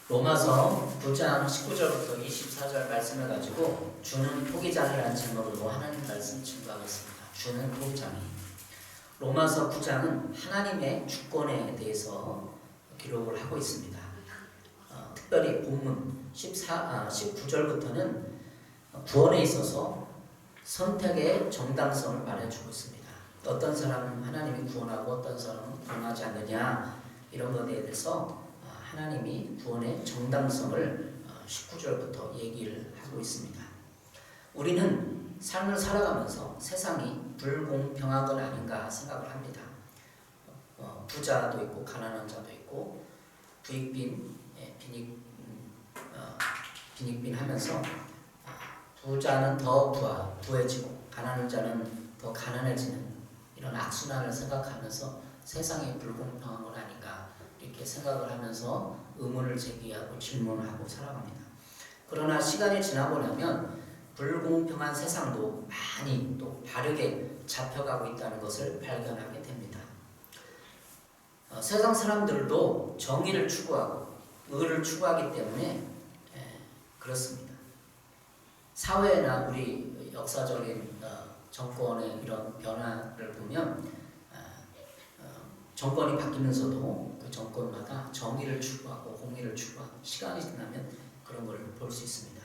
로마서 9장 19절부터 24절 말씀을 가지고 주는 토기장이라는 제목으로 하나님 말씀 증거하겠습니다. 주는 토기장이. 로마서 9장은 하나님의 주권에 대해서 기록을 하고 있습니다. 특별히 본문 19절부터는 구원에 있어서 선택의 정당성을 말해주고 있습니다. 어떤 사람은 하나님이 구원하고 어떤 사람은 구원하지 않느냐, 이런 것에 대해서 하나님이 구원의 정당성을 19절부터 얘기를 하고 있습니다. 우리는 삶을 살아가면서 세상이 불공평한 건 아닌가 생각을 합니다. 부자도 있고 가난한 자도 있고 부익빈, 빈익빈 하면서 부자는 더 부해지고 가난한 자는 더 가난해지는 이런 악순환을 생각하면서 세상이 불공평한 건 아닌가 이렇게 생각을 하면서 의문을 제기하고 질문을 하고 살아갑니다. 그러나 시간이 지나고 나면 불공평한 세상도 많이 또 바르게 잡혀가고 있다는 것을 발견하게 됩니다. 세상 사람들도 정의를 추구하고 의를 추구하기 때문에 그렇습니다. 사회나 우리 역사적인 정권의 이런 변화를 보면 정권이 바뀌면서도 그 정권마다 정의를 추구하고 공의를 추구하고 시간이 지나면 그런 걸 볼 수 있습니다.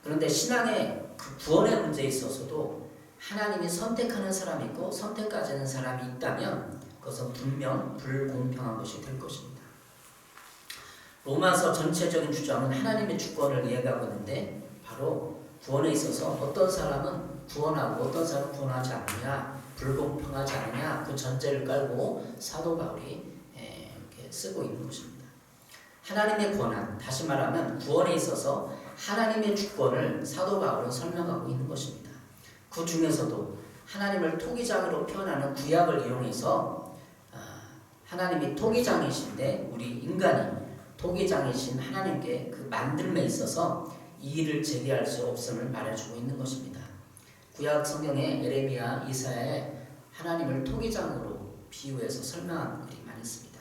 그런데 신앙의 그 구원의 문제에 있어서도 하나님이 선택하는 사람이 있고 선택하지 않는 사람이 있다면 그것은 분명 불공평한 것이 될 것입니다. 로마서 전체적인 주장은 하나님의 주권을 이야기하고 있는데 바로 구원에 있어서 어떤 사람은 구원하고 어떤 사람은 구원하지 않느냐, 불공평하지 않느냐, 그 전제를 깔고 사도 바울이 이렇게 쓰고 있는 것입니다. 하나님의 권한, 다시 말하면 구원에 있어서 하나님의 주권을 사도 바울은 설명하고 있는 것입니다. 그 중에서도 하나님을 토기장으로 표현하는 구약을 이용해서 하나님이 토기장이신데 우리 인간이 토기장이신 하나님께 그 만듦에 있어서 이의를 제기할 수 없음을 말해주고 있는 것입니다. 구약 성경에 예레미야, 이사야에 하나님을 토기장으로 비유해서 설명한 글이 많이 있습니다.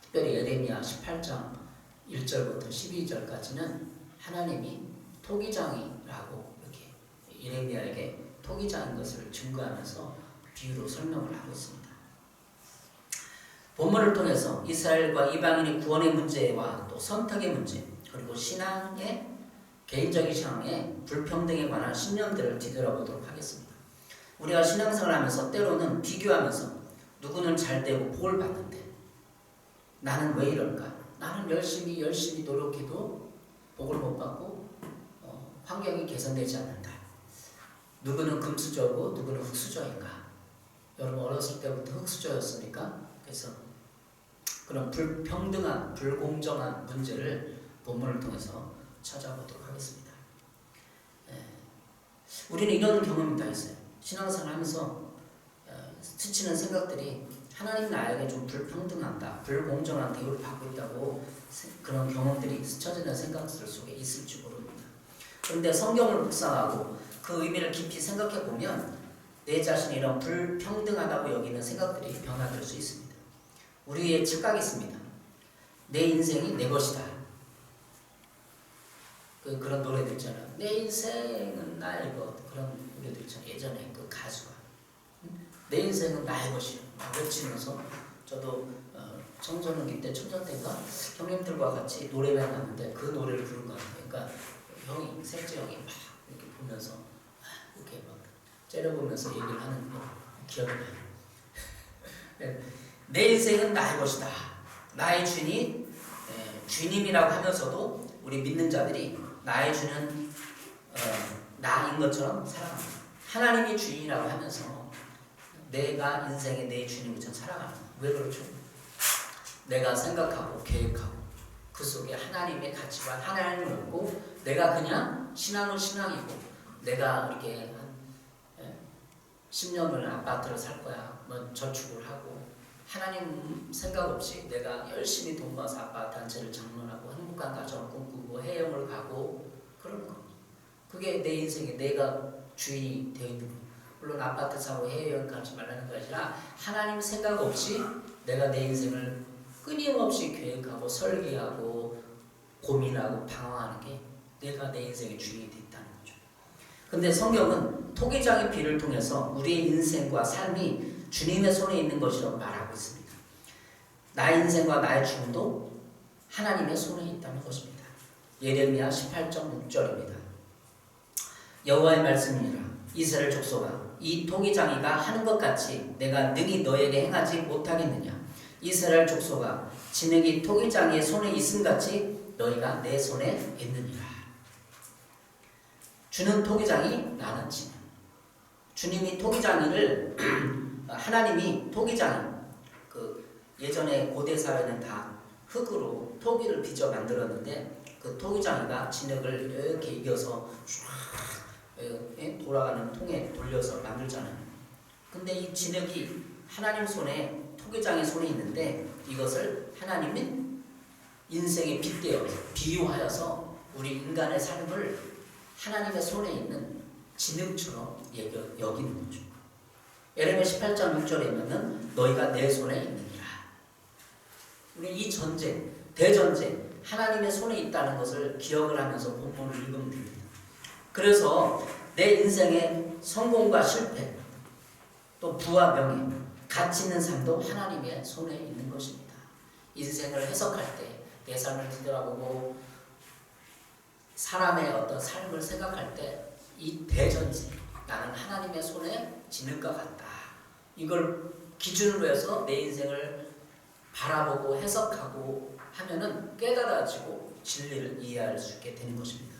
특별히 예레미야 18장 1절부터 12절까지는 하나님이 토기장이라고 이렇게 예레미야에게 토기장인 것을 증거하면서 비유로 설명을 하고 있습니다. 본문을 통해서 이스라엘과 이방인의 구원의 문제와 또 선택의 문제, 그리고 신앙의 개인적인 신앙의 불평등에 관한 신념들을 뒤돌아보도록 하겠습니다. 우리가 신앙생활을 하면서 때로는 비교하면서 누구는 잘 되고 복을 받는데 나는 왜 이럴까? 나는 열심히 노력해도 복을 못 받고 환경이 개선되지 않는다. 누구는 금수저고 누구는 흙수저인가? 여러분 어렸을 때부터 흙수저였습니까? 그래서 그런 불평등한, 불공정한 문제를 본문을 통해서 찾아보도록 하겠습니다. 우리는 이런 경험이 다 있어요. 신앙생활 하면서 스치는 생각들이 하나님 나에게 좀 불평등하다, 불공정한 대우를 받고 있다고 그런 경험들이 스쳐지는 생각들 속에 있을지 모릅니다. 그런데 성경을 묵상하고 그 의미를 깊이 생각해 보면 내 자신이 이런 불평등하다고 여기는 생각들이 변화될 수 있습니다. 우리의 착각이 있습니다. 내 인생이 내 것이다. 그런 노래들 있잖아요. 내 인생은 나의 것. 그런 노래들 있잖아요. 예전에 그 가수가 내 인생은 나의 것이야 외치면서 저도 청소년기 때 초년 때인가 형님들과 같이 노래방 갔는데 그 노래를 부른 것 같아요. 그러니까 형이 셋째 형이 막 이렇게 보면서 이렇게 막 째려보면서 얘기를 하는 거 기억이 나요. 내 인생은 나의 것이다. 나의 주인이 주님이라고 하면서도 우리 믿는 자들이 나의 주는 나인 것처럼 살아갑니다. 하나님이 주인이라고 하면서 내가 인생의 내 주인인 것처럼 살아가는 거예요. 왜 그렇죠? 내가 생각하고 계획하고 그 속에 하나님의 가치관, 하나님을 얻고 내가 그냥 신앙은 신앙이고 내가 이렇게 한 10년을 아파트를 살 거야. 뭐 저축을 하고 하나님 생각 없이 내가 열심히 돈 모아서 아파트 한 채를 장만하고 행복한 가정을 꿈꾸고 해외여행을 가고 그런 겁니다. 그게 내 인생에 내가 주인이 되어 있는 거예요. 물론 아파트 사고 해외여행 가지 말라는 것이 아니라 하나님 생각 없이 내가 내 인생을 끊임없이 계획하고 설계하고 고민하고 방황하는 게 내가 내 인생의 주인이 됐다는 거죠. 근데 성경은 토기장의 비를 통해서 우리의 인생과 삶이 주님의 손에 있는 것이라고 말하고 있습니다. 나의 인생과 나의 죽음도 하나님의 손에 있다는 것입니다. 예레미야 18장 6절입니다. 여호와의 말씀이니라. 이스라엘 족속아, 이 토기장이가 하는 것 같이 내가 능히 너에게 행하지 못하겠느냐. 이스라엘 족속아, 진흙이 토기장이의 손에 있음같이 너희가 내 손에 있느니라. 주는 토기장이, 나는 진흙. 주님이 토기장이를 하나님이 토기장이, 예전에 고대 사회는 다 흙으로 토기를 빚어 만들었는데 그 토기장이가 진흙을 이렇게 이겨서 쫙 돌아가는 통에 돌려서 만들잖아요. 근데 이 진흙이 하나님 손에, 토기장의 손에 있는데 이것을 하나님은 인생에 빗대어 비유하여서 우리 인간의 삶을 하나님의 손에 있는 진흙처럼 여기는 거죠. 예레미야 18장 6절에는 너희가 내 손에 있느니라. 우리 이 전쟁, 대전쟁, 하나님의 손에 있다는 것을 기억을 하면서 본문을 읽으면 됩니다. 그래서 내 인생의 성공과 실패, 또 부와 명예, 가치 있는 삶도 하나님의 손에 있는 것입니다. 인생을 해석할 때, 내 삶을 뒤돌아보고 사람의 어떤 삶을 생각할 때 이 대전쟁, 나는 하나님의 손에 진흙과 같다. 이걸 기준으로 해서 내 인생을 바라보고 해석하고 하면은 깨달아지고 진리를 이해할 수 있게 되는 것입니다.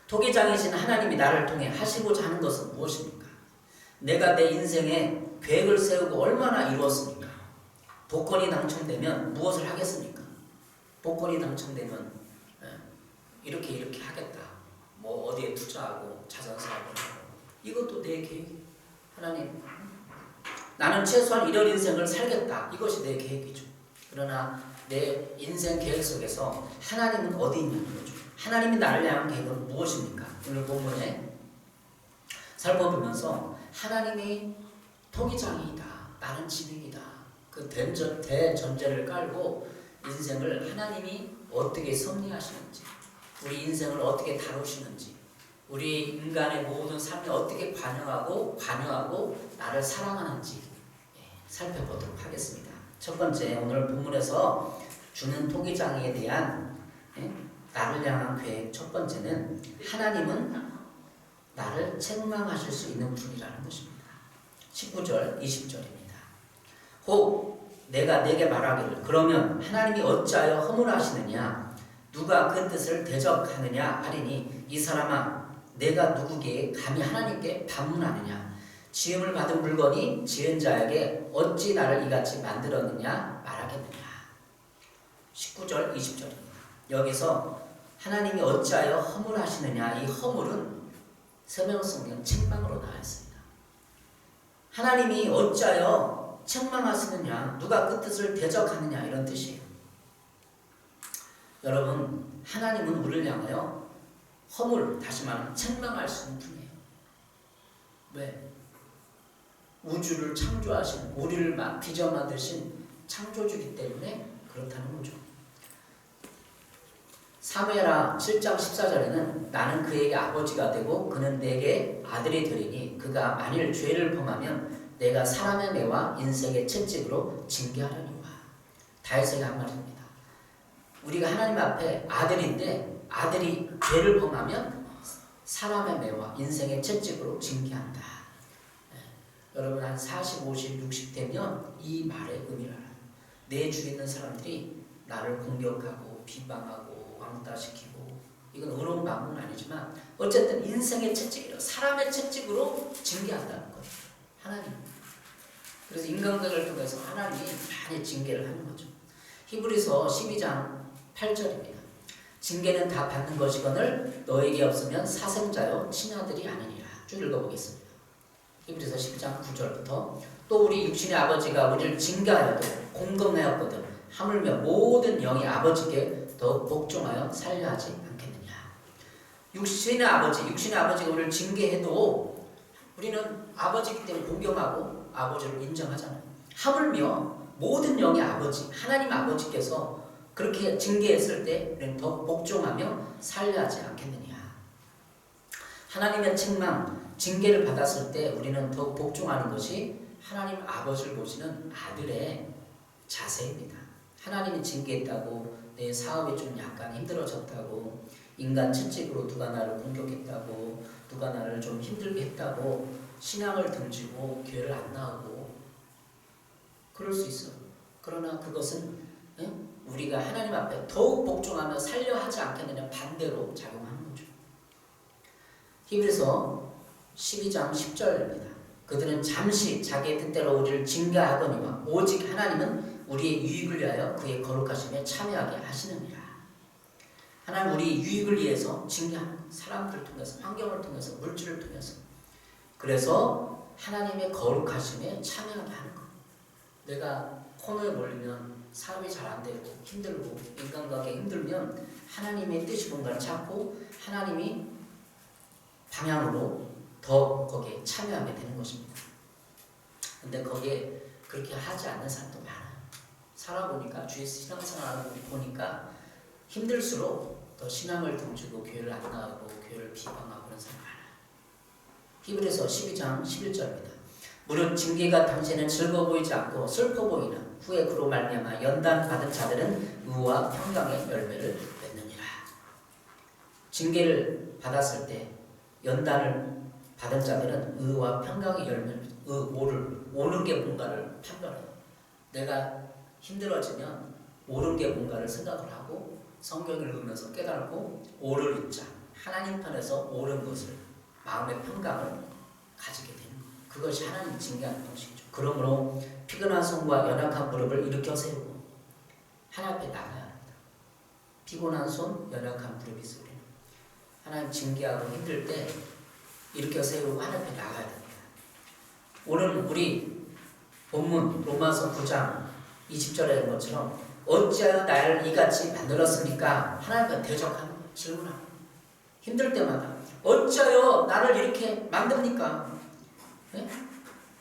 토기장이신 하나님이 나를 통해 하시고자 하는 것은 무엇입니까? 내가 내 인생에 계획을 세우고 얼마나 이루었습니까? 복권이 당첨되면 무엇을 하겠습니까? 복권이 당첨되면 이렇게 하겠다. 뭐 어디에 투자하고 자산 사업을 하고, 이것도 내 계획이에요. 하나님, 나는 최소한 이런 인생을 살겠다. 이것이 내 계획이죠. 그러나 내 인생 계획 속에서 하나님은 어디 있는 거죠? 하나님이 나를 향한 계획은 무엇입니까? 오늘 본문에 살펴보면서 하나님이 토기장이다, 나는 진흙이다, 그 대전제를 깔고 인생을 하나님이 어떻게 섭리하시는지, 우리 인생을 어떻게 다루시는지, 우리 인간의 모든 삶에 어떻게 관여하고 나를 사랑하는지 살펴보도록 하겠습니다. 첫 번째, 오늘 본문에서 주는 토기장이에 대한 나를 향한 계획, 첫 번째는 하나님은 나를 책망하실 수 있는 분이라는 것입니다. 19절 20절입니다. 혹 내가 내게 말하기를 그러면 하나님이 어찌하여 허물하시느냐, 누가 그 뜻을 대적하느냐 하리니, 이 사람아, 내가 누구기에 감히 하나님께 반문하느냐. 지음을 받은 물건이 지은 자에게 어찌 나를 이같이 만들었느냐 말하겠느냐. 19절 20절입니다. 여기서 하나님이 어찌하여 허물하시느냐, 이 허물은 세명성경 책망으로 나와 있습니다. 하나님이 어찌하여 책망하시느냐, 누가 그 뜻을 대적하느냐, 이런 뜻이에요. 여러분, 하나님은 우리를 향하여 허물, 다시 말하면 책망할 수 있는 분이에요. 왜? 우주를 창조하신, 우리를 빚어 만드신 창조주기 때문에 그렇다는 거죠. 사무엘하 7장 14절에는 나는 그에게 아버지가 되고 그는 내게 아들이 되리니 그가 만일 죄를 범하면 내가 사람의 매와 인생의 채찍으로 징계하려니와. 다윗에게 한 말입니다. 우리가 하나님 앞에 아들인데 아들이 죄를 범하면 사람의 매와 인생의 채찍으로 징계한다. 여러분, 한 40, 50, 60 되면 이 말의 의미를 알아요. 내 주위에 있는 사람들이 나를 공격하고 비방하고 왕따시키고, 이건 의로운 마음은 아니지만 어쨌든 인생의 채찍이로, 사람의 채찍으로 징계한다는 거예요. 하나님. 그래서 인간관계를 통해서 하나님이 많이 징계를 하는 거죠. 히브리서 12장 8절입니다. 징계는 다 받는 것이거늘 너에게 없으면 사생자여 친아들이 아니니라. 쭉 읽어보겠습니다. 히브리서 12장 9절부터 또 우리 육신의 아버지가 우리를 징계하여도 공경하였거든 하물며 모든 영이 아버지께 더 복종하여 살려 하지 않겠느냐. 육신의 아버지가 우리를 징계해도 우리는 아버지이기 때문에 공경하고 아버지를 인정하잖아요. 하물며 모든 영의 아버지, 하나님 아버지께서 그렇게 징계했을 때 우리는 더 복종하며 살려 하지 않겠느냐. 하나님의 책망, 징계를 받았을 때 우리는 더 복종하는 것이 하나님 아버지를 보시는 아들의 자세입니다. 하나님이 징계했다고 내 사업이 좀 약간 힘들어졌다고, 인간 채찍으로 누가 나를 공격했다고, 누가 나를 좀 힘들게 했다고 신앙을 등지고 교회를 안 나오고 그럴 수 있어. 그러나 그것은 우리가 하나님 앞에 더욱 복종하며 살려 하지 않겠느냐 반대로 작용하는 거죠. 히브리서 12장 10절입니다. 그들은 잠시 자기의 뜻대로 우리를 징계하거니와 오직 하나님은 우리의 유익을 위하여 그의 거룩하심에 참여하게 하시느니라. 하나님 우리 유익을 위해서 징계하는 사람들을 통해서, 환경을 통해서, 물질을 통해서. 그래서 하나님의 거룩하심에 참여하게 하는 것. 내가 코너에 몰리면 사업이 잘 안 되고 힘들고 인간관계 힘들면 하나님의 뜻이 뭔가를 찾고 하나님이 방향으로 더 거기에 참여하게 되는 것입니다. 근데 거기에 그렇게 하지 않는 사람도 많아요. 살아보니까 주의 신앙생활을 보니까 힘들수록 더 신앙을 등지고 교회를 안 나가고 교회를 비방하고 그런 사람 많아요. 히브리서 12장 11절입니다. 무릇 징계가 당신은 즐거워 보이지 않고 슬퍼 보이나 후에 그로 말미암아 연단 받은 자들은 의와 평강의 열매를 맺느니라. 징계를 받았을 때 연단을 받은 자들은 의와 평강의 열매를, 옳은 게 뭔가를 판별해요. 내가 힘들어지면 옳은 게 뭔가를 생각을 하고 성경을 읽으면서 깨달고 옳을 잊자, 하나님 편에서 옳은 것을, 마음의 평강을 가지게 되는 거예요. 그것이 하나님 징계하는 방식이죠. 그러므로 피곤한 손과 연약한 무릎을 일으켜 세우고 하나님 앞에 나가야 합니다. 피곤한 손, 연약한 무릎이 있으면 하나님 징계하고 힘들 때 일으켜 세우고 하나님 앞에 나가야 됩니다. 오늘 우리 본문 로마서 9장 20절에 있는 것처럼 어찌하여 나를 이같이 만들었습니까? 하나님과 대적하는 거예요. 질문하는 거예요. 힘들 때마다 어찌하여 나를 이렇게 만듭니까? 네?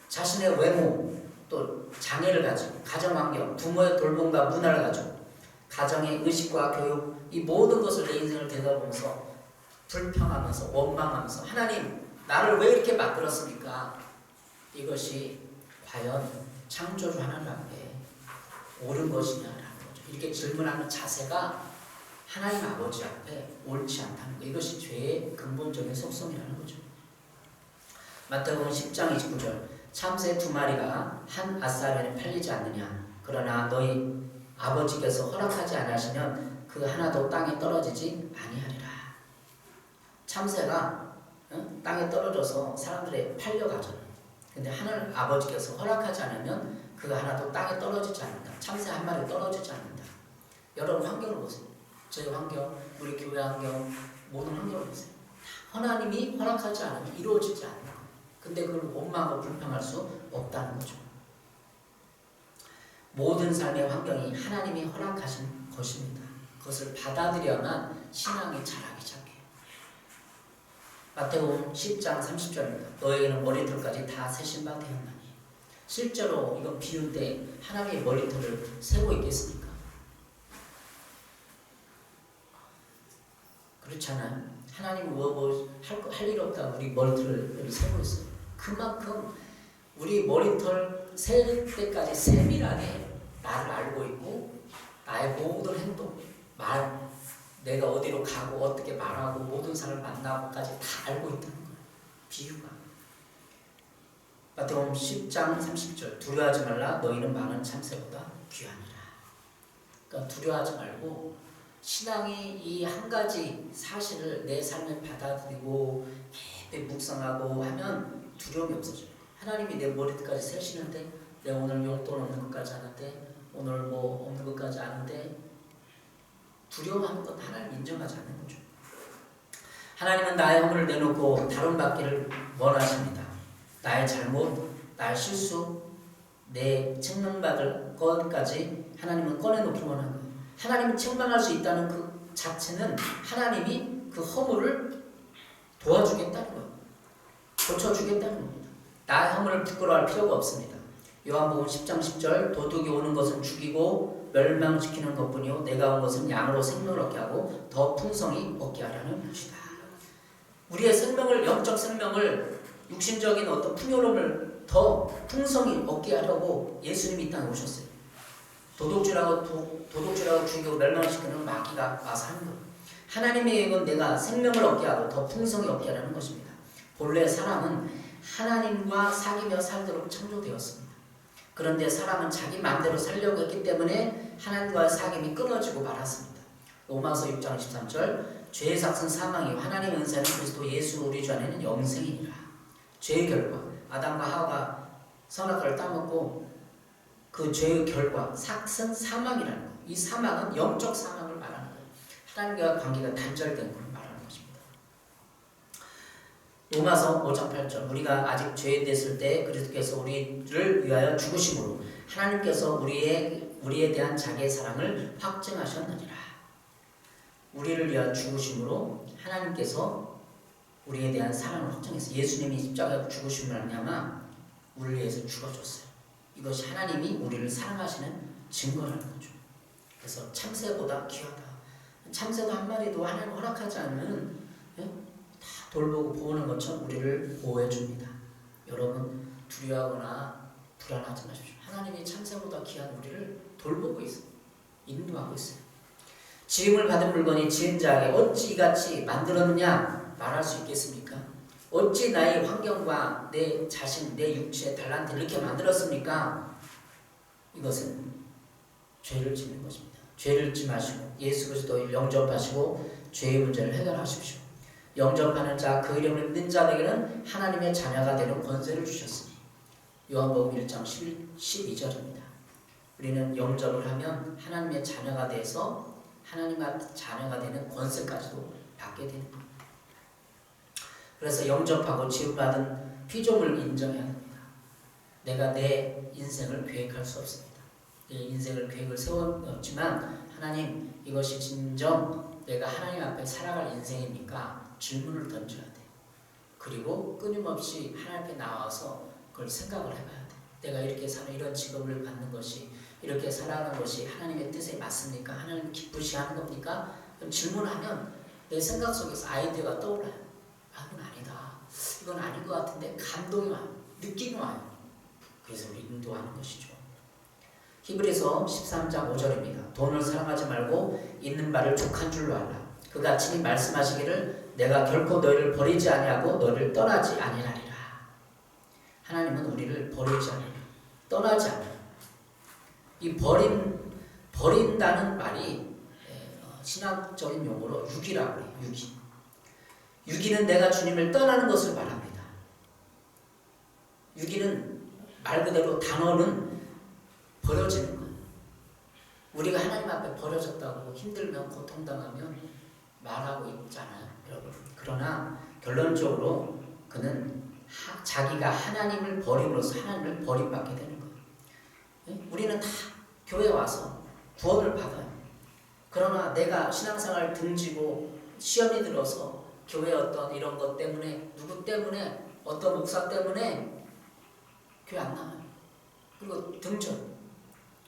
자신의 외모, 또 장애를 가지고 가정환경, 부모의 돌봄과 문화를 가지고 가정의 의식과 교육, 이 모든 것을 내 인생을 되돌아보면서 불평하면서 원망하면서 하나님 나를 왜 이렇게 만들었습니까? 이것이 과연 창조주 하나님 앞에 옳은 것이냐라는 거죠. 이렇게 질문하는 자세가 하나님 아버지 앞에 옳지 않다는 거. 이것이 죄의 근본적인 속성이라는 거죠. 마태복음 10장 29절 참새 2마리가 한 아싸리에 팔리지 않느냐. 그러나 너희 아버지께서 허락하지 않으시면 그 하나도 땅에 떨어지지 아니하리라. 참새가 땅에 떨어져서 사람들에 팔려가잖아요. 근데 하나님 아버지께서 허락하지 않으면 그 하나도 땅에 떨어지지 않는다. 참새 한 마리 떨어지지 않는다. 여러분 환경을 보세요. 저희 환경, 우리 교회 환경, 모든 환경을 보세요. 하나님이 허락하지 않으면 이루어지지 않는 거예요. 근데 그걸 원망하고 불평할 수 없다는 거죠. 모든 삶의 환경이 하나님이 허락하신 것입니다. 그것을 받아들여야만 신앙이 자라기 시작해요. 마태복음 10장 30절입니다. 너에게는 머리털까지 다 세신 바 되었나니. 실제로 이건 비유인데 하나님의 머리털을 세고 있겠습니까? 그렇잖아요. 하나님은 할 일 없다 우리 머리털을 세고 있어요. 그만큼 우리 머리털 셀 때까지 세밀하게 나를 알고 있고 나의 모든 행동, 말, 내가 어디로 가고 어떻게 말하고 모든 사람을 만나고까지 다 알고 있다는 거예요. 비유가. 마태복음 10장 30절 두려워하지 말라 너희는 많은 참새보다 귀하니라. 그러니까 두려워하지 말고 신앙이 이 한 가지 사실을 내 삶에 받아들이고 깊이 묵상하고 하면 두려움이 없어져요. 하나님이 내 머리까지 세시는데 내가 오늘 용돈 없는 것까지 아는데 오늘 뭐 없는 것까지 아는데 두려워하는 건 하나님 인정하지 않는 거죠. 하나님은 나의 허물을 내놓고 다름받기를 원하십니다. 나의 잘못, 나의 실수, 내 책망받을 것까지 하나님은 꺼내놓기를 원하는 거예요. 하나님은 책망할 수 있다는 그 자체는 하나님이 그 허물을 도와주겠다는 거예요. 고쳐주겠다는 겁니다. 나의 허물을 부끄러워할 필요가 없습니다. 요한복음 10장 10절 도둑이 오는 것은 죽이고 멸망시키는 것뿐이요 내가 온 것은 양으로 생명을 얻게 하고 더 풍성히 얻게 하려는 것이다. 우리의 생명을, 영적 생명을, 육신적인 어떤 풍요로움을 더 풍성히 얻게 하려고 예수님이 이 땅에 오셨어요. 도둑질하고 죽이고 멸망시키는 마귀가 와서 하는 거예요. 하나님의 계획은 내가 생명을 얻게 하고 더 풍성히 얻게 하려는 것입니다. 본래 사람은 하나님과 사귀며 살도록 창조되었습니다. 그런데 사람은 자기 마음대로 살려고 했기 때문에 하나님과의 사귐이 끊어지고 말았습니다. 로마서 6장 13절 죄의 삭은 사망이요 하나님의 은사는 그리스도 예수 우리 주 안에는 영생이니라. 죄의 결과 아담과 하와가 선악과를 따먹고 그 죄의 결과 삭은 사망이라는 것. 이 사망은 영적 사망을 말하는 거예요. 하나님과 관계가 단절된 걸 말하는 것입니다. 로마서 5장 8절 우리가 아직 죄됐을 때 그리스도께서 우리를 위하여 죽으심으로 하나님께서 우리에 대한 자기의 사랑을 확증하셨느니라. 우리를 위하여 죽으심으로 하나님께서 우리에 대한 사랑을 확증했어요. 예수님이 십자가에 죽으심을 말미암아 우리를 위해서 죽어줬어요. 이것이 하나님이 우리를 사랑하시는 증거라는 거죠. 그래서 참새보다 귀하다. 참새도 한 마리도 하나님 허락하지 않으면 다 돌보고 보호하는 것처럼 우리를 보호해 줍니다. 여러분 두려워하거나 불안하지 마십시오. 하나님이 참새보다 귀한 우리를 돌보고 있어요. 인도하고 있어요. 지음을 받은 물건이 지은 자에게 어찌 이같이 만들었느냐 말할 수 있겠습니까? 어찌 나의 환경과 내 자신, 내 육체, 달란트를 이렇게 만들었습니까? 이것은 죄를 짓는 것입니다. 죄를 짓지 마시고 예수 그리스도를 영접하시고 죄의 문제를 해결하십시오. 영접하는 자, 그 이름을 믿는 자에게는 하나님의 자녀가 되는 권세를 주셨으니 요한복음 1장 12절입니다. 우리는 영접을 하면 하나님의 자녀가 돼서 하나님과 자녀가 되는 권세까지도 받게 되는 겁니다. 그래서 영접하고 지음받은 피조물을 인정해야 합니다. 내가 내 인생을 계획할 수 없습니다. 내 인생을 계획을 세웠지만 하나님 이것이 진정 내가 하나님 앞에 살아갈 인생입니까? 질문을 던져야 돼. 그리고 끊임없이 하나님 앞에 나와서 그걸 생각을 해봐야 돼. 내가 이렇게 사는 이런 직업을 갖는 것이 이렇게 살아가는 것이 하나님의 뜻에 맞습니까? 하나님 기쁘시하는 겁니까? 질문하면 내 생각 속에서 아이디어가 떠올라요. 이건 아니다. 이건 아닌 것 같은데 감동이 와요. 느낌이 와요. 그래서 우리 인도하는 것이죠. 히브리서 13장 5절입니다. 돈을 사랑하지 말고 있는 바를 족한 줄로 알라. 그가 친히 말씀하시기를 내가 결코 너희를 버리지 아니하고 너희를 떠나지 아니하리라. 하나님은 우리를 버리지 않아요. 떠나지 않아요. 이 버린다는 말이 신학적인 용어로 유기라고 해요. 유기는 내가 주님을 떠나는 것을 말합니다. 유기는 말 그대로 단어는 버려지는 거예요. 우리가 하나님 앞에 버려졌다고 힘들면 고통당하면 말하고 있잖아요, 여러분. 그러나 결론적으로 그는 자기가 하나님을 버림으로써 하나님을 버림받게 되는 거예요. 우리는 다 교회에 와서 구원을 받아요. 그러나 내가 신앙생활 등지고 시험이 들어서 교회 어떤 이런 것 때문에 누구 때문에 어떤 목사 때문에 교회 안 나와요. 그리고 등져.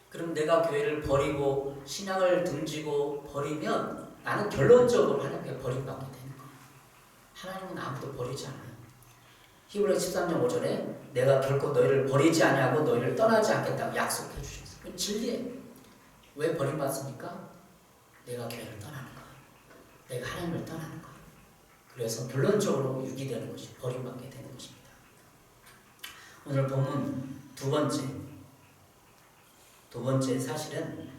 그럼 내가 교회를 버리고 신앙을 등지고 버리면 나는 결론적으로 하나님께 버림받게 되는 거예요. 하나님은 아무도 버리지 않아요. 히브리서 13장 5절에 내가 결코 너희를 버리지 아니하고 너희를 떠나지 않겠다고 약속해 주셨어요. 그건 진리예요. 왜 버림받습니까? 내가 교회를 떠나는 거예요. 내가 하나님을 떠나는 거예요. 그래서 결론적으로 유기되는 것이 버림받게 되는 것입니다. 오늘 본문 두 번째 사실은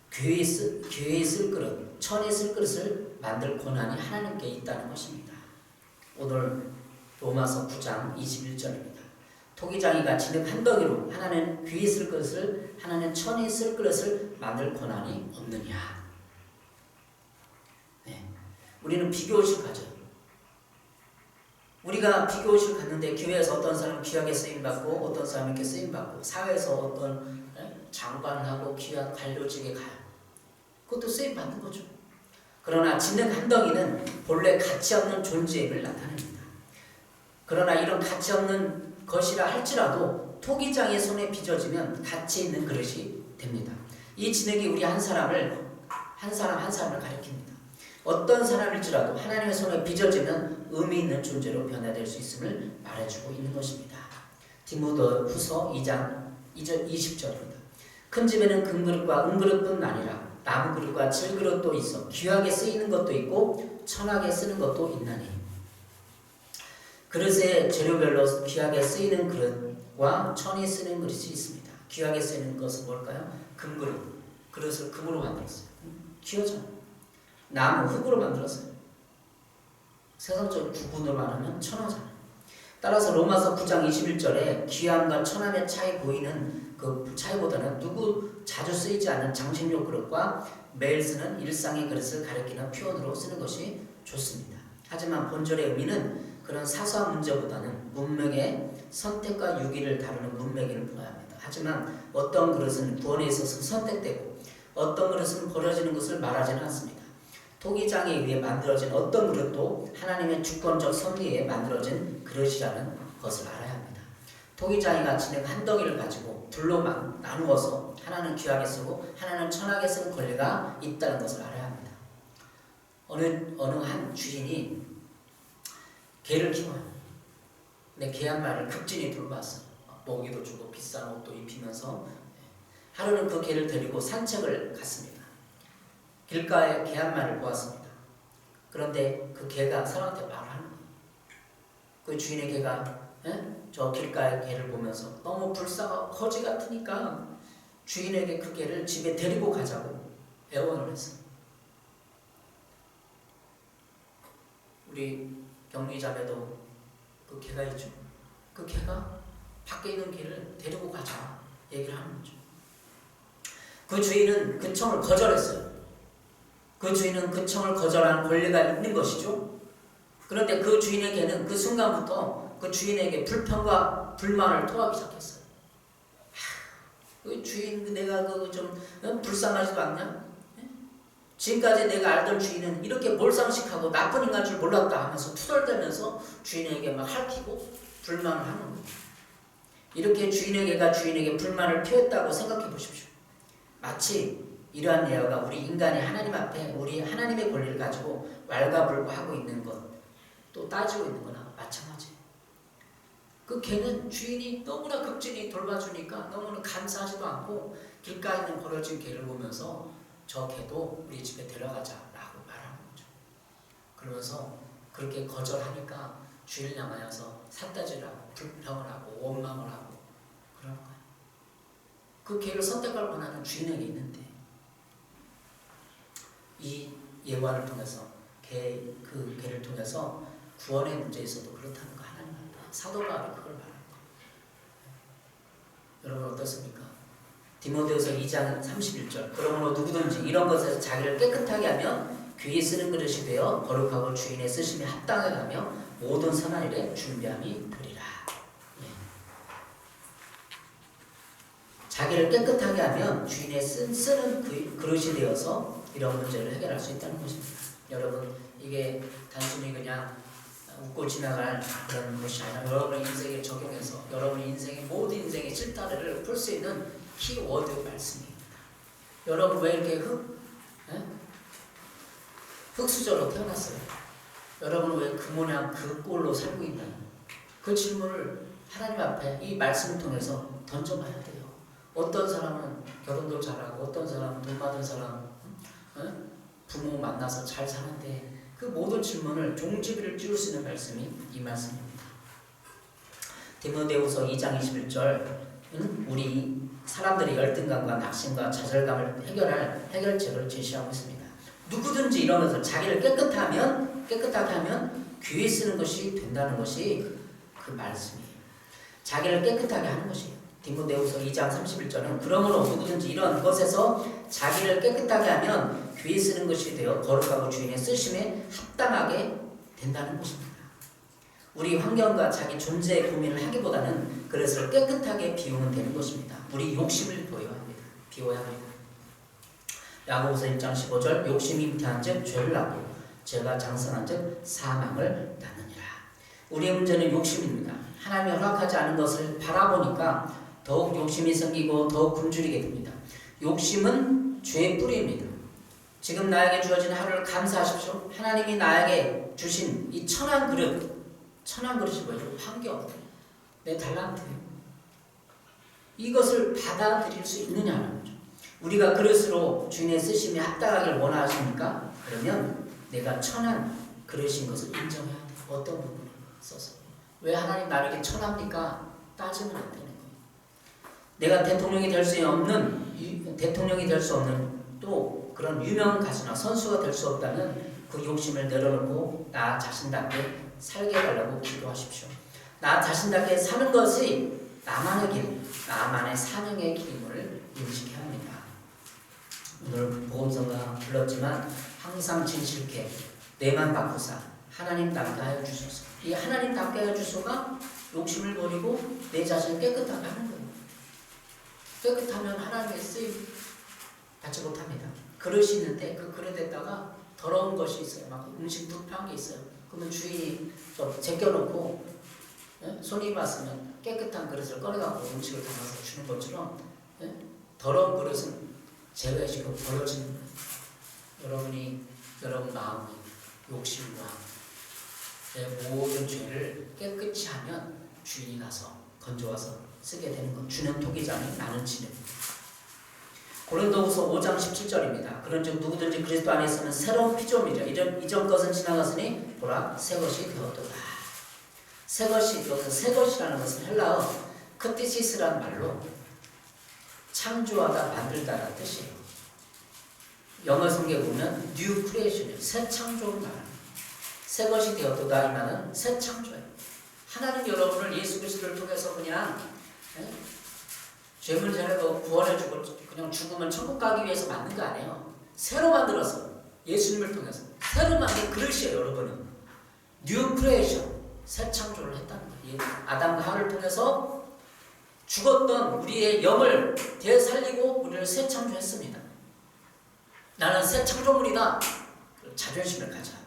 교회에 쓸 그릇, 천에 쓸 그릇을 만들 권한이 하나님께 있다는 것입니다. 오늘 로마서 9장 21절입니다. 토기장이가 진흙 한 덩이로 하나는 귀에 쓸 그릇을 하나는 천에 쓸 그릇을 만들 권한이 없느냐. 우리는 비교의식을 가져요. 우리가 비교의식을 갖는데 교회에서 어떤 사람은 귀하게 쓰임받고 어떤 사람은 이렇게 쓰임받고 사회에서 어떤 장관하고 귀한 관료직에 가요. 그것도 쓰임받는 거죠. 그러나 진흙 한 덩이는 본래 가치 없는 존재임을 나타냅니다. 그러나 이런 가치 없는 것이라 할지라도 토기장의 손에 빚어지면 가치 있는 그릇이 됩니다. 이 진흙이 우리 한 사람을 한 사람을 가리킵니다. 어떤 사람일지라도 하나님의 손에 빚어지면 의미 있는 존재로 변화될 수 있음을 말해주고 있는 것입니다. 디모데후서 2장 20절입니다. 큰 집에는 금그릇과 은그릇뿐 아니라 나무그릇과 질그릇도 있어 귀하게 쓰이는 것도 있고 천하게 쓰는 것도 있나니 그릇의 재료별로 귀하게 쓰이는 그릇과 천이 쓰는 그릇이 있습니다. 귀하게 쓰이는 것은 뭘까요? 금그릇. 그릇을 금으로 만들었어요. 귀하잖아요. 나무, 흙으로 만들었어요. 세상적인 구분으로 말하면 천하잖아요. 따라서 로마서 9장 21절에 귀함과 천함의 차이 보이는 그 차이보다는 누구 자주 쓰이지 않는 장식용 그릇과 매일 쓰는 일상의 그릇을 가리키는 표현으로 쓰는 것이 좋습니다. 하지만 본절의 의미는 그런 사소한 문제보다는 문맥의 선택과 유기를 다루는 문맥을 보아야 합니다. 하지만 어떤 그릇은 구원에 있어서 선택되고 어떤 그릇은 버려지는 것을 말하지는 않습니다. 토기장에 의해 만들어진 어떤 그릇도 하나님의 주권적 섭리에 만들어진 그릇이라는 것을 알아야 합니다. 토기장이가 진흙 한 덩이를 가지고 둘로만 나누어서 하나는 귀하게 쓰고 하나는 천하게 쓰는 권리가 있다는 것을 알아야 합니다. 어느 한 주인이 개를 키워요. 근데 개 한 마리를 극진히 돌봤어요. 먹이도 주고 비싼 옷도 입히면서 하루는 그 개를 데리고 산책을 갔습니다. 길가에 개 한 마리를 보았습니다. 그런데 그 개가 사람한테 말을 하는 거예요. 그 주인의 개가 저 길가의 개를 보면서 너무 불쌍하고 거지 같으니까 주인에게 그 개를 집에 데리고 가자고 애원을 했어요. 우리 경리 자매도 그 개가 있죠. 그 개가 밖에 있는 개를 데리고 가자 얘기를 하는 거죠. 그 주인은 그 청을 거절했어요. 그 주인은 그 청을 거절하는 권리가 있는 것이죠. 그런데 그 주인의 개는 그 순간부터 그 주인에게 불평과 불만을 토하기 시작했어요. 그 주인 내가 그 좀 불쌍하지도 않냐? 지금까지 내가 알던 주인은 이렇게 몰상식하고 나쁜 인간인 줄 몰랐다 하면서 투덜대면서 주인에게 막 핥히고 불만을 하는 거예요. 이렇게 주인의 개가 주인에게 불만을 표했다고 생각해 보십시오. 마치 이러한 예화가 우리 인간이 하나님 앞에 우리 하나님의 권리를 가지고 왈가불부하고 있는 것, 또 따지고 있는 거나 마찬가지예요. 그 개는 주인이 너무나 극진히 돌봐주니까 너무나 감사하지도 않고 길가에 있는 버려진 개를 보면서 저 개도 우리 집에 데려가자라고 말하는 거죠. 그러면서 그렇게 거절하니까 주인을 향하여서 삿대질하고 불평을 하고 원망을 하고 그러는 거예요. 그 개를 선택할 권한은 주인에게 있는데 이 예화를 통해서 그 개를 통해서 구원의 문제에 있어도 그렇다는 거 하나님 앞에 사도 바울이 그걸 말하는 거예요. 여러분 어떻습니까? 디모데후서 2장 31절 그러므로 누구든지 이런 것에서 자기를 깨끗하게 하면 귀히 쓰는 그릇이 되어 거룩하고 주인의 쓰심에 합당하게 하며 모든 선한 일에 준비함이 되리라. 자기를 깨끗하게 하면 주인의 쓰는 그릇이 되어서 이런 문제를 해결할 수 있다는 것입니다. 여러분 이게 단순히 그냥 웃고 지나갈 그런 것이 아니라 여러분의 인생에 적용해서 여러분의 인생의 모든 인생의 실타래를 풀 수 있는 키워드 말씀입니다. 여러분 왜 이렇게 흙수저로 태어났어요? 여러분 왜 그 모양 그 꼴로 살고 있나요? 그 질문을 하나님 앞에 이 말씀을 통해서 던져봐야 돼요. 어떤 사람은 결혼도 잘하고 어떤 사람은 돈 받은 사람 부모 만나서 잘 사는데 그 모든 질문을 종지부를 찌울 수 있는 말씀이 이 말씀입니다. 디모데후서 2장 21절 우리 사람들이 열등감과 낙심과 좌절감을 해결할 해결책을 제시하고 있습니다. 누구든지 이런 것을 자기를 깨끗하게 하면 귀히 쓰는 것이 된다는 것이 그 말씀이에요. 자기를 깨끗하게 하는 것이에요. 디모데후서 2장 31절은 그러므로 누구든지 이런 것에서 자기를 깨끗하게 하면 귀히 쓰는 것이 되어 거룩하고 주인의 쓰심에 합당하게 된다는 것입니다. 우리 환경과 자기 존재의 고민을 하기보다는 그릇을 깨끗하게 비우면 되는 것입니다. 우리 욕심을 비워야 합니다. 야고보서 1장 15절 욕심이 잉태한즉 죄를 낳고 죄가 장성한즉 사망을 낳느니라. 우리의 문제는 욕심입니다. 하나님이 허락하지 않은 것을 바라보니까 더욱 욕심이 생기고 더욱 굶주리게 됩니다. 욕심은 죄의 뿌리입니다. 지금 나에게 주어진 하루를 감사하십시오. 하나님이 나에게 주신 이 천한 그릇이 뭐죠? 환경, 내 달란트예요. 이것을 받아들일 수 있느냐는 거죠. 우리가 그릇으로 주인의 쓰심에 합당하길 원하십니까? 그러면 내가 천한 그릇인 것을 인정해야 돼요. 어떤 부분을 써서. 왜 하나님 나를 이렇게 천합니까? 따지면 안 되는 거예요. 내가 대통령이 될 수 없는 또 그런 유명한 가수나 선수가 될 수 없다면 그 욕심을 내려놓고 나 자신답게 살게 해달라고 기도하십시오. 나 자신답게 사는 것이 나만의 길, 나만의 사명의 길임을 인식해야 합니다. 오늘 복음서가 불렀지만 항상 진실케 내만 바꾸사 하나님답게 하여 주소서. 이 하나님답게 하여 주소가 욕심을 버리고 내 자신을 깨끗하게 하는 거예요. 깨끗하면 하나님의 쓰임 받지 못합니다. 그릇이 있는데 그 그릇에다가 더러운 것이 있어요. 막 음식 불편한 게 있어요. 그러면 주인이 좀 제껴놓고 손님이 왔으면 깨끗한 그릇을 꺼내갖고 음식을 담아서 주는 것처럼 더러운 그릇은 제외시키고 버려지는 거예요. 여러분 마음이 욕심과 내 모든 죄를 깨끗이 하면 주인이 가서 건져와서 쓰게 되는 것. 주는 토기장이 나는 치는. 고린도후서 5장 17절입니다. 그런즉 누구든지 그리스도 안에 있으면 새로운 피조물이라. 이전 것은 지나갔으니 보라 새 것이 되었도다. 새 것이라는 것은 헬라어 크티시스라는 말로 창조하다 만들다라는 뜻이에요. 영어 성경에 보면 new creation이에요. 새 창조를 말합니다. 새 것이 되었도다 이 말은 새 창조예요. 하나님 여러분을 예수 그리스도를 통해서 그냥 죄물 전에도 구원해주고 그냥 죽으면 천국 가기 위해서 만든 거 아니에요. 새로 만들어서 예수님을 통해서 새로 만든 그릇이에요. 여러분은 뉴 크리에이션, 새 창조를 했다는 거예요. 아담과 하와를 통해서 죽었던 우리의 영을 되살리고 우리를 새 창조했습니다. 나는 새 창조물이다. 자존심을 가져야 돼요.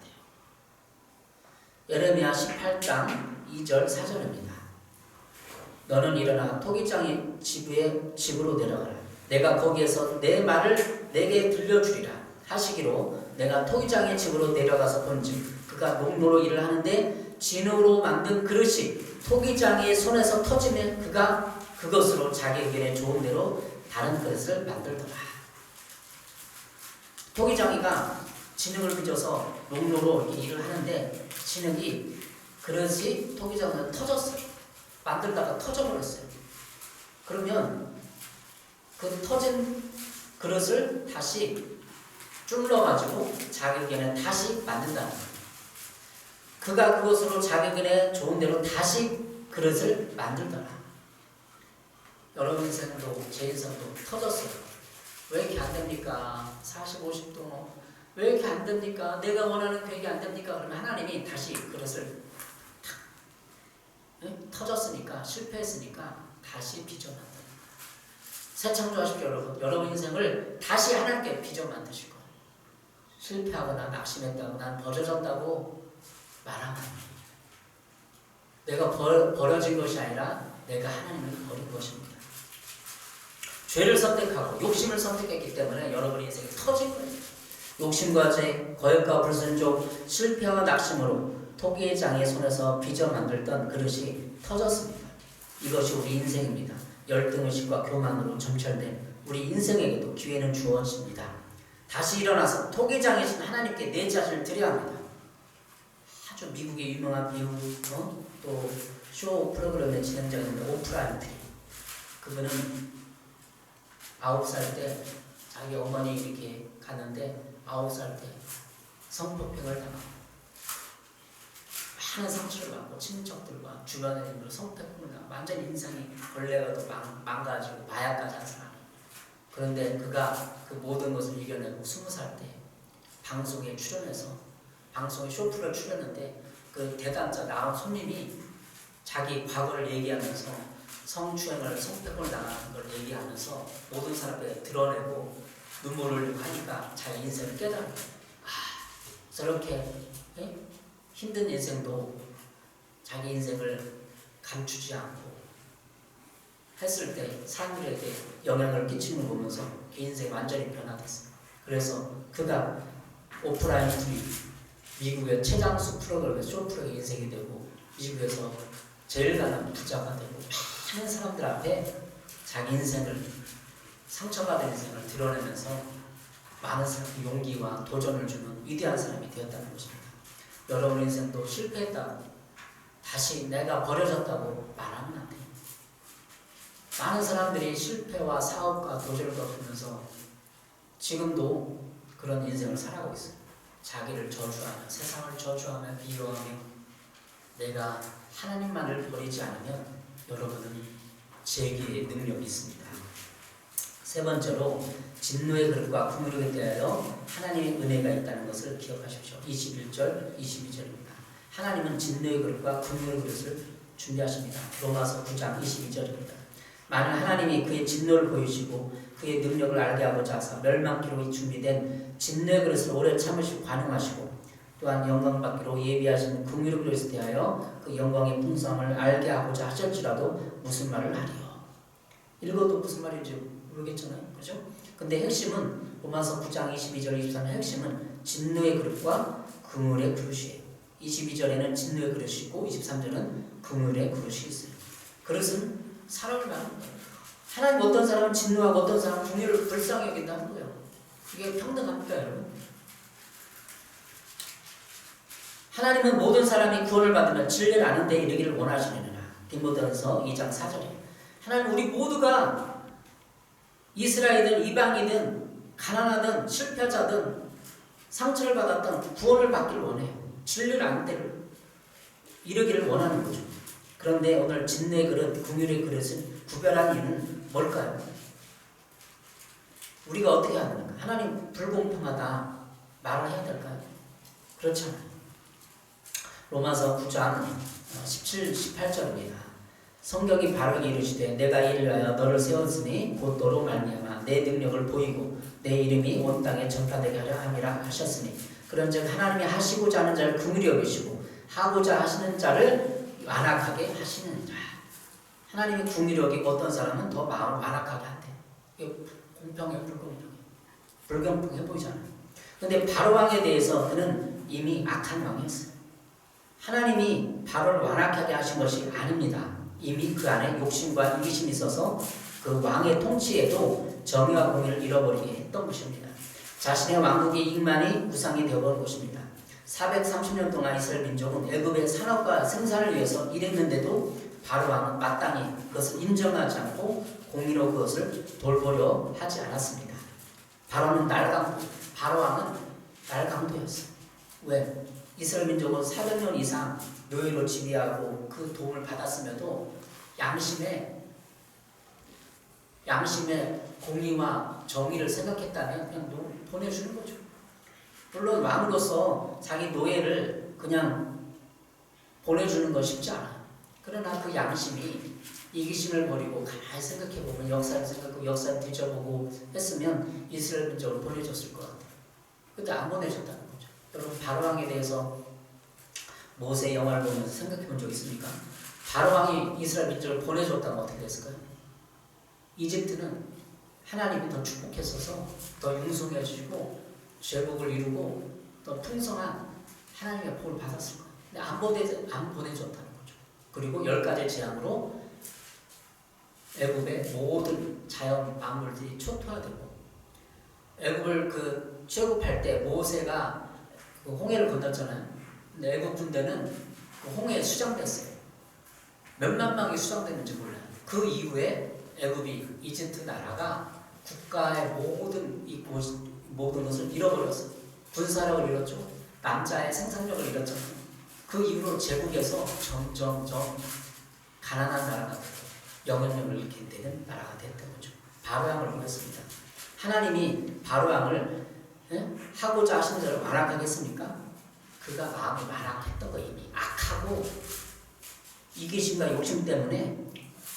예레미야 18장 2절 4절입니다. 너는 일어나 토기장의 집으로 내려가라. 내가 거기에서 내 말을 내게 들려주리라 하시기로 내가 토기장의 집으로 내려가서 본즉 그가 농로로 일을 하는데 진으로 만든 그릇이 토기장의 손에서 터지면 그가 그것으로 자기 의견에 좋은 대로 다른 그릇을 만들더라. 토기장이가 진흙을 빚어서 농로로 일을 하는데 진흙이 그릇이 토기장으로 터졌어요. 만들다가 터져버렸어요. 그러면 그 터진 그릇을 다시 쭈물러가지고 자기 의견에 다시 만든다는 거예요. 그가 그것으로 자기 의견에 좋은 대로 다시 그릇을 만들더라. 여러분 인생도 제 인생도 터졌어요. 왜 이렇게 안 됩니까? 40, 50도 왜 이렇게 안 됩니까? 내가 원하는 계획이 안 됩니까? 그러면 하나님이 다시 그릇을 터졌으니까 실패했으니까 다시 빚어 만들어요. 새 창조하십시오. 여러분 인생을 다시 하나님께 빚어 만드실 거예요. 실패하거나 낙심했다고 난 버려졌다고 말하면 내가 버려진 것이 아니라 내가 하나님을 버린 것입니다. 죄를 선택하고 욕심을 선택했기 때문에 여러분의 인생이 터진 거예요. 욕심과 죄, 거역과 불순종, 실패와 낙심으로 토기의 장의 손에서 빚어 만들던 그릇이 터졌습니다. 이것이 우리 인생입니다. 열등의식과 교만으로 점철된 우리 인생에게도 기회는 주어집니다. 다시 일어나서 토기장이신 하나님께 내 자신을 드려야 합니다. 아주 미국의 유명한 배우 또 쇼 프로그램의 진행자입니다. 오프라 윈프리. 그분은 9살 때 자기 어머니 이렇게 갔는데 9살 때 성폭행을 당하고 많은 상처를 받고 친척들과 주변의 인물로 성폭행을 당하고 완전 인생이 벌레가 또 망가지고 마약까지 한 사람. 그런데 그가 그 모든 것을 이겨내고 20살 때 방송에 출연해서 방송에 쇼프를 출연했는데 그 대담자 나온 손님이 자기 과거를 얘기하면서 성추행을 성폭행을 당하는 걸 얘기하면서 모든 사람에게 드러내고 눈물을 흘리고 하니까 자기 인생을 깨달은 거예요. 저렇게 힘든 인생도 자기 인생을 감추지 않고 했을 때 사람들에게 영향을 끼치는 걸 보면서 그 인생이 완전히 변화됐어요. 그래서 그가 오프라인 프리 미국의 최장수 프로그램의 쇼프로의 인생이 되고 미국에서 제일 가난 부자가 되고 많은 사람들 앞에 자기 인생을 상처받은 인생을 드러내면서 많은 사람들 용기와 도전을 주는 위대한 사람이 되었다는 것입니다. 여러분 인생도 실패했다고 다시 내가 버려졌다고 말하면 안 돼요. 많은 사람들이 실패와 사업과 도전을 겪으면서 지금도 그런 인생을 살아가고 있어요. 자기를 저주하며 세상을 저주하며 비교하며 내가 하나님만을 버리지 않으면 여러분은 재기의 능력이 있습니다. 세 번째로 진노의 그릇과 국물에 대하여 하나님의 은혜가 있다는 것을 기억하십시오. 21절, 22절입니다. 하나님은 진노의 그릇과 국물의 그릇을 준비하십니다. 로마서 9장 22절입니다. 만일 하나님이 그의 진노를 보이시고 그의 능력을 알게 하고자 하사 멸망키로 준비된 진노의 그릇을 오래 참으시고 관용하시고 또한 영광받기로 예비하시는 긍휼의 그릇에 대하여 그 영광의 풍성함을 알게 하고자 하실지라도 무슨 말을 하리요. 읽어도 무슨 말인지 모르겠잖아요. 그렇죠? 근데 핵심은 로마서 9장 22절 23절 핵심은 진노의 그릇과 긍휼의 그릇이에요. 22절에는 진노의 그릇이고 23절은 긍휼의 그릇이 있어요. 그릇은 사람을 말하는 거예요. 하나님 어떤 사람은 진노하고 어떤 사람은 긍휼을 불쌍히 여긴다는 거예요. 이게 평등합니까 여러분? 하나님은 모든 사람이 구원을 받으면 진리를 아는 데 이르기를 원하시느니라. 디모데전서 2장 4절이에요. 하나님 우리 모두가 이스라엘이든 이방이든 가난하든 실패자든 상처를 받았던 구원을 받기를 원해요. 진리를 아는 데를 이르기를 원하는 거죠. 그런데 오늘 진노의 그릇, 긍휼의 그릇을 구별한 이유는 뭘까요? 우리가 어떻게 해야 됩니까? 하나님 불공평하다 말을 해야 될까요? 그렇잖아요. 로마서 9장 17, 18절입니다. 성경이 바르게 이르시되 내가 이를 위하여 너를 세웠으니 곧 너로 말미암아 내 능력을 보이고 내 이름이 온 땅에 전파되게 하려 함이라 하셨으니 그런즉 하나님이 하시고자 하는 자를 긍휼히 여기시고 하고자 하시는 자를 완악하게 하시는 자. 하나님이 긍휼히 여기고 어떤 사람은 더 마음을 완악하게 한대. 이게 공평해 불공평해? 불공평해 보이잖아요. 근데 바로왕에 대해서 그는 이미 악한 왕이었어요. 하나님이 바로를 완악하게 하신 것이 아닙니다. 이미 그 안에 욕심과 이기심이 있어서 그 왕의 통치에도 정의와 공의를 잃어버리게 했던 것입니다. 자신의 왕국의 이익만이 우상이 되어버린 것입니다. 430년 동안 이스라엘 민족은 애굽의 산업과 생산을 위해서 일했는데도 바로왕은 마땅히 그것을 인정하지 않고 공의로 그것을 돌보려 하지 않았습니다. 바로왕은 날강도였어요. 왜? 이스라엘 민족은 400년 이상 노예로 지배하고 그 도움을 받았음에도 양심의 공의와 정의를 생각했다면 그냥 보내주는 거죠. 물론 왕으로서 자기 노예를 그냥 보내주는 건 쉽지 않아요. 그러나 그 양심이 이기심을 버리고 가만히 생각해보면 역사를 생각하고 역사를 뒤져보고 했으면 이스라엘 민족을 보내줬을 것 같아요. 근데 안 보내줬다는 거죠. 여러분 바로왕에 대해서 모세 영화를 보면서 생각해본 적 있습니까? 바로왕이 이스라엘 민족을 보내줬다면 어떻게 됐을까요? 이집트는 하나님이 더 축복했어서 더 융성해지고 제국을 이루고 더 풍성한 하나님의 복을 받았을 거예요. 근데 안 보내줬다는 거죠. 그리고 10가지 재앙으로 애굽의 모든 자연 만물들이 초토화되고 애굽을 출애굽할 때 모세가 그 홍해를 건넜잖아요. 근데 애굽 군대는 그 홍해에 수장됐어요. 몇만 명이 수장됐는지 몰라요. 그 이후에 애굽이 이집트 나라가 국가의 모든 것을 잃어버렸어요. 군사력을 잃었죠. 남자의 생산력을 잃었잖아요. 그 이후로 제국에서 점점 가난한 나라가 되고 영향력을 잃게 되는 나라가 됐던 거죠. 바로왕을 보냈습니다. 하나님이 바로왕을 하고자 하신 자를 완악하겠습니까? 그가 마음이 완악했던 거 이미 악하고 이기심과 욕심 때문에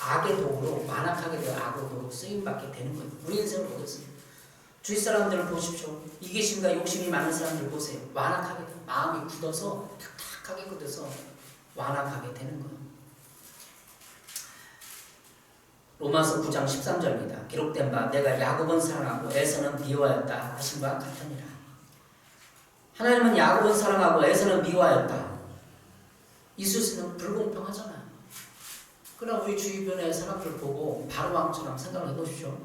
악의 도구로 완악하게 되어 악의 도구로 쓰임받게 되는 거예요. 우리 인생을 보겠습니다. 주위 사람들을 보십시오. 이기심과 욕심이 많은 사람들 보세요. 완악하게 돼요. 마음이 굳어서 탁탁하게 굳어서 완악하게 되는 거예요. 로마서 9장 13절입니다. 기록된 바 내가 야곱은 사랑하고 에서는 미워하였다 하신 바 같으니라. 하나님은 야곱은 사랑하고 에서는 미워하였다. 이 수순은 불공평하잖아요. 그러나 우리 주변의 사람들 보고 바로왕처럼 생각을 해보십시오.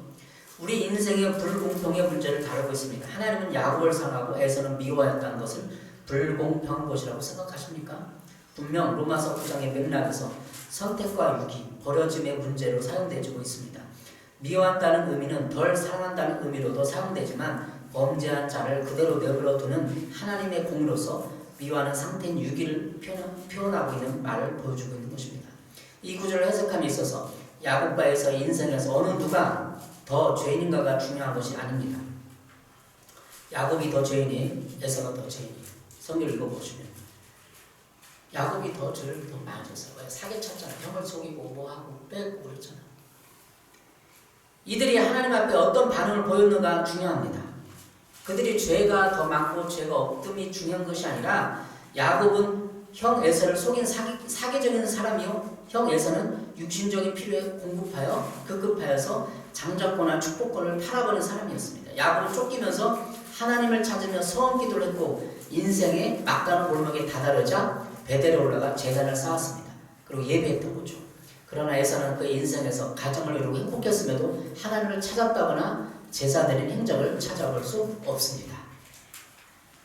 우리 인생의 불공평의 문제를 다루고 있습니다. 하나님은 야곱을 사랑하고 에서는 미워하였다는 것을 불공평한 것이라고 생각하십니까? 분명 로마서 9장의 맥락에서 선택과 유기, 버려짐의 문제로 사용되고 있습니다. 미워한다는 의미는 덜 사랑한다는 의미로도 사용되지만 범죄한 자를 그대로 내버려 두는 하나님의 공로서 미워하는 상태인 유기를 표현하고 있는 말을 보여주고 있는 것입니다. 이 구절을 해석함에 있어서 야곱과 에서의 인생에서 어느 누가 더 죄인인가가 중요한 것이 아닙니다. 야곱이 더 죄인이에요? 에서가 더 죄인이에요? 성경 읽어보시면 야곱이 더 죄를 더 많이 졌어요. 왜? 사기쳤잖아. 형을 속이고 뭐하고 빼고 그랬잖아. 이들이 하나님 앞에 어떤 반응을 보였는가 중요합니다. 그들이 죄가 더 많고 죄가 없음이 중요한 것이 아니라 야곱은 형 에서를 속인 사기적인 사람이요, 형 에서는 육신적인 필요에 급급하여서 장자권과 축복권을 팔아버린 사람이었습니다. 야곱은 쫓기면서 하나님을 찾으며 서원 기도를 했고 인생의 막다른 골목에 다다르자 베델에 올라가 제단을 쌓았습니다. 그리고 예배했던 거죠. 그러나 에서는 그 인생에서 가정을 이루고 행복했음에도 하나님을 찾았다거나 제사 드린 행적을 찾아볼 수 없습니다.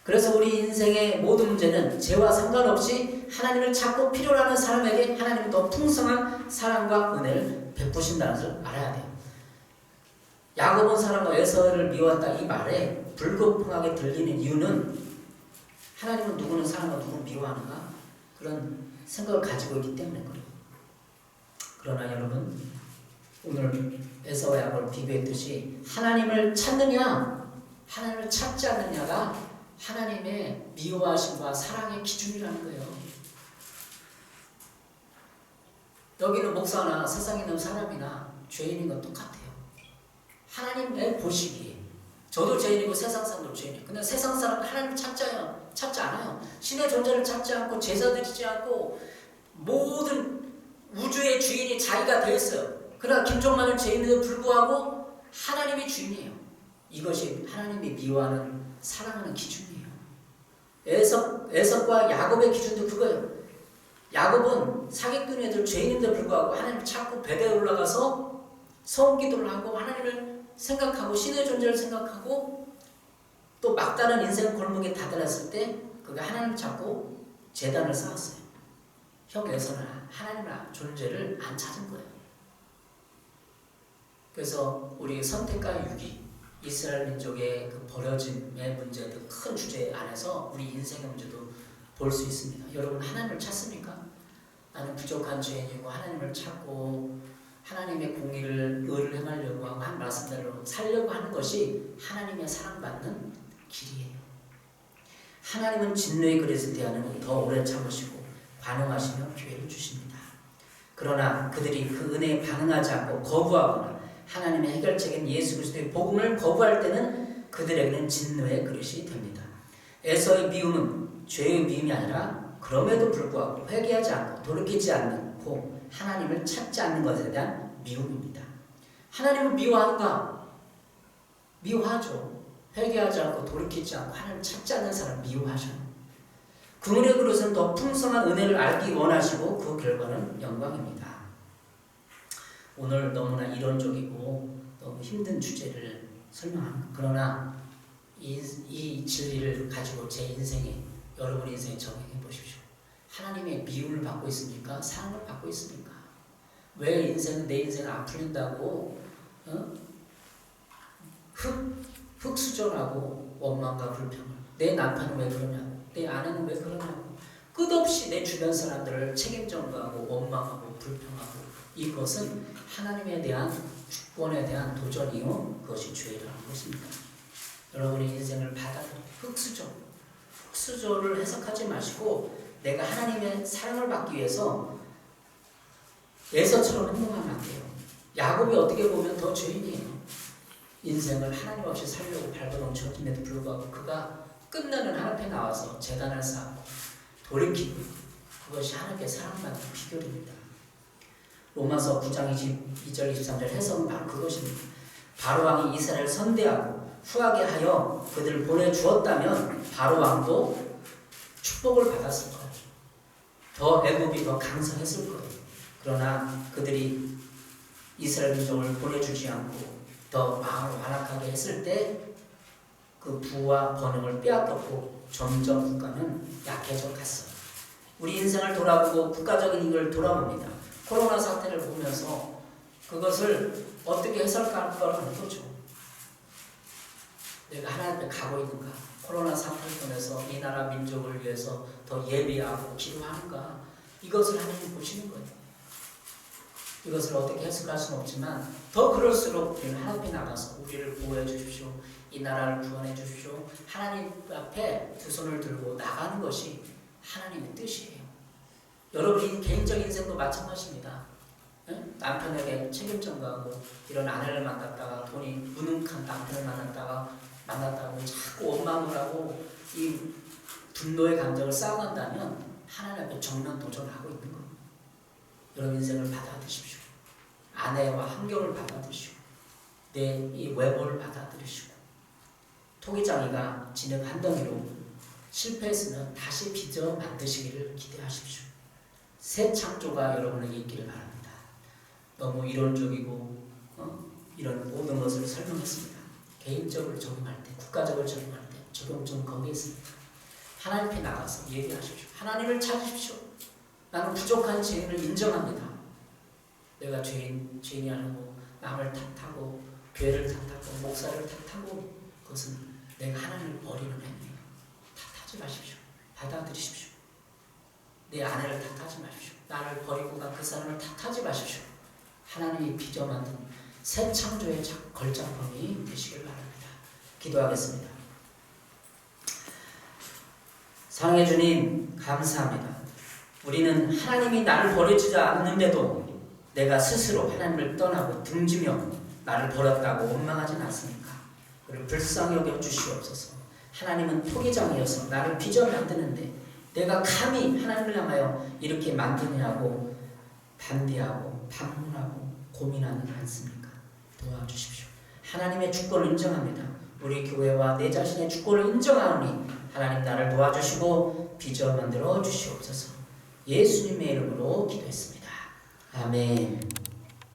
그래서 우리 인생의 모든 문제는 죄와 상관없이 하나님을 찾고 필요로 하는 사람에게 하나님은 더 풍성한 사랑과 은혜를 베푸신다는 것을 알아야 돼요. 야곱은 사람과 에서를 미워한다 이 말에 불공평하게 들리는 이유는 하나님은 누구는 사랑과 누구는 미워하는가 그런 생각을 가지고 있기 때문에 그래요. 그러나 여러분 오늘 에서와 야곱을 비교했듯이 하나님을 찾느냐 하나님을 찾지 않느냐가 하나님의 미워하심과 사랑의 기준이라는 거예요. 여기는 목사나 세상에 있는 사람이나 죄인인 건 똑같아요. 하나님의 보시기에 저도 죄인이고 세상 사람도 죄인이에요. 근데 세상 사람은 하나님을 찾지 않아요. 신의 존재를 찾지 않고 제사 드리지 않고 모든 우주의 주인이 자기가 되어 있어요. 그러나 김종만은 죄인에도 불구하고 하나님이 주인이에요. 이것이 하나님이 미워하는 사랑하는 기준이에요. 에석과 야곱의 기준도 그거예요. 야곱은 사기꾼 애들 죄인인데 불구하고 하나님을 찾고 베델에 올라가서 성기도를 하고 하나님을 생각하고 신의 존재를 생각하고 또 막다른 인생 골목에 다다랐을 때 그가 하나님을 찾고 제단을 쌓았어요. 형 에서는 하나님의 존재를 안 찾은 거예요. 그래서 우리 선택과 유기, 이스라엘 민족의 그 버려짐의 문제, 그 큰 주제 안에서 우리 인생의 문제도 볼 수 있습니다. 여러분 하나님을 찾습니까? 나는 부족한 죄인이고 하나님을 찾고 하나님의 공의를 의를 행하려고 하고 한 말씀대로 살려고 하는 것이 하나님의 사랑받는 길이에요. 하나님은 진노의 그릇에 대하는 더 오래 참으시고 관용하시며 기회를 주십니다. 그러나 그들이 그 은혜에 반응하지 않고 거부하거나 하나님의 해결책인 예수 그리스도의 복음을 거부할 때는 그들에게는 진노의 그릇이 됩니다. 에서의 미움은 죄의 미움이 아니라 그럼에도 불구하고 회개하지 않고 돌이키지 않고 하나님을 찾지 않는 것에 대한 미움입니다. 하나님을 미워한가? 미워하죠. 회개하지 않고 돌이키지 않고 하나님을 찾지 않는 사람 미워하죠. 그분의 그릇은 더 풍성한 은혜를 알기 원하시고 그 결과는 영광입니다. 오늘 너무나 이론적이고 너무 힘든 주제를 설명합니다. 그러나 이 진리를 가지고 제 인생에 여러분 인생에 적용해 보십시오. 하나님의 미움을 받고 있습니까? 사랑을 받고 있습니까? 왜 인생은 내 인생을 안 풀린다고 흑수저라고 원망과 불평을 내 남편은 왜 그러냐고 내 아내는 왜 그러냐고 끝없이 내 주변 사람들을 책임전가하고 원망하고 불평하고 이것은 하나님에 대한 주권에 대한 도전이요 그것이 죄라는 것입니다. 여러분의 인생을 받아들여 흑수저를 해석하지 마시고 내가 하나님의 사랑을 받기 위해서 에서처럼 행동하면 안 돼요. 야곱이 어떻게 보면 더 죄인이에요. 인생을 하나님 없이 살려고 발버둥쳤음에도 불구하고 그가 끝나는 하나님 앞에 나와서 제단을 쌓고 돌이키고 그것이 하나님께 사랑받는 비결입니다. 로마서 9장 22절 23절 해석은 바로 그것입니다. 바로왕이 이스라엘을 선대하고 후하게 하여 그들을 보내주었다면 바로왕도 축복을 받았을 거예요. 더 애굽이 더 강성했을 거예요. 그러나 그들이 이스라엘 민족을 보내주지 않고 더 마음을 완악하게 했을 때 그 부와 번영을 빼앗겼고 점점 국가는 약해져 갔어요. 우리 인생을 돌아보고 국가적인 이걸 돌아봅니다. 코로나 사태를 보면서 그것을 어떻게 해석할 거라는 거죠. 내가 하나님 앞에 가고 있는가? 코로나 사태를 통해서 이 나라 민족을 위해서 더 예비하고 기도하는가? 이것을 하나님 보시는 거예요. 이것을 어떻게 해석할 수는 없지만 더 그럴수록 우리는 하나님 앞에 나가서 우리를 보호해 주십시오. 이 나라를 구원해 주십시오. 하나님 앞에 두 손을 들고 나가는 것이 하나님의 뜻이에요. 여러분이 개인적 인생도 마찬가지입니다. 남편에게 책임져 가고 이런 아내를 만났다가 돈이 무능한 남편을 만났다가 자꾸 원망을 하고 이 분노의 감정을 쌓아간다면 하나님 앞에 정면 도전을 하고 있는 겁니다. 여러분 인생을 받아들이십시오. 아내와 환경을 받아들이시고 내 이 외모를 받아들이시고 토기장이가 진흙 한 덩이로 실패했으면 다시 빚어 만드시기를 기대하십시오. 새 창조가 여러분에게 있기를 바랍니다. 너무 이론적이고 이런 모든 것을 설명했습니다. 개인적으로 적용할 때, 국가적으로 적용할 때 적용 좀 거기에 있습니다. 하나님 앞에 나가서 얘기하십시오. 하나님을 찾으십시오. 나는 부족한 죄인을 인정합니다. 내가 죄인이 아니고 남을 탓하고 교회를 탓하고 목사를 탓하고 그것은 내가 하나님을 버리는 행위예요. 탓하지 마십시오. 받아들이십시오. 내 아내를 탓하지 마십시오. 나를 버리고 간 그 사람을 탓하지 마십시오. 하나님이 빚어 만든 새 창조의 걸작품이 되시길 바랍니다. 기도하겠습니다. 사랑해 주님 감사합니다. 우리는 하나님이 나를 버려주지 않는데도 내가 스스로 하나님을 떠나고 등지며 나를 버렸다고 원망하진 않습니까? 그를 불쌍히 여겨 주시옵소서. 하나님은 토기장이어서 나를 빚어 만드는데 내가 감히 하나님을 향하여 이렇게 만드냐고 반대하고 반문하고 고민하는 않습니까? 도와주십시오. 하나님의 주권을 인정합니다. 우리 교회와 내 자신의 주권을 인정하오니 하나님 나를 도와주시고 빚어 만들어 주시옵소서. 예수님의 이름으로 기도했습니다. 아멘.